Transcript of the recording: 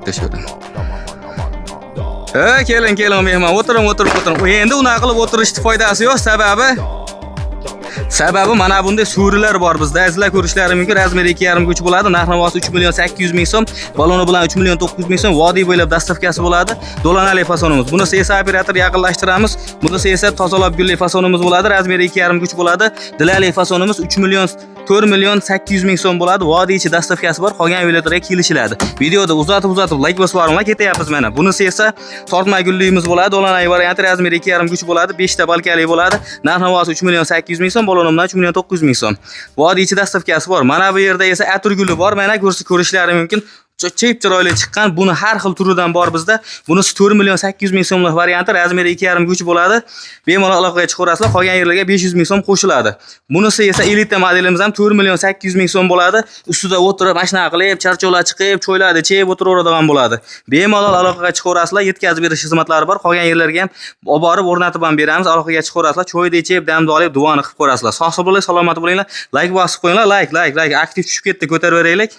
Teşekkür. Keling mehmon, o'tiring. Endi unaqa qilib o'tirishni foydasi yo'q, sababi mana bunday surilar bor bizda. Azizlar ko'rishlari mumkin. Razmeri 2,5 uch bo'ladi. Narx-navosi 3 million 800 ming so'm. Baloni bilan 3 million 900 ming so'm. Vodiy bo'ylab dastavkasi bo'ladi. Dolanali fasonimiz. Buni esa operator yaqinlashtiramiz. Buni esa tozalab gulli fasonimiz bo'ladi. Razmeri 2,5 uch bo'ladi. Dilali fasonimiz 3 million 4 million 800 ming so'm bo'ladi. Vodiy ichi dastavkasi bor. Qolgan yo'llarga kelishiladi. Videoda uzatib like bosib boringlar, ketyapmiz mana. Bunisi esa tortma gullimiz bo'ladi. Dolanali varianti razmeri 2,5 uch bo'ladi. 5 ta balkali bo'ladi. Narx-navosi 3 million 800 ming so'm. Balonimdan 3 million 900 ming so'm. Vodiy ichi dastavkasi bor. Mana bu yerda esa atir guli bor. Mana ko'rishlari mumkin. Chep chiroyli chiqqan. Buni har xil turidan bor bizda. Bunisi 4 million 800 ming so'mlik varianti, razmeri 2,5 uch bo'ladi. Bemalol aloqaga chiqarasizlar, qolgan yerlarga 500 ming so'm qo'shiladi. Bunisi esa elita modelimiz ham 4 million 800 ming so'm bo'ladi. Ustida o'tirib, mashina qilib, charchoqlar chiqib, cho'ylarni chep o'tiraveradigan bo'ladi. Bemalol aloqaga chiqarasizlar, yetkazib berish xizmatlari bor. Qolgan yerlarga ham olib borib o'rnatib ham beramiz. Aloqaga chiqarasizlar, cho'yni chep, damni olib, duvoni qilib ko'rasizlar. Sog' bo'linglar, salomat bo'linglar. Like bosib qo'yinglar, like. Aktiv tushib ketdi, ko'tarib beraylik.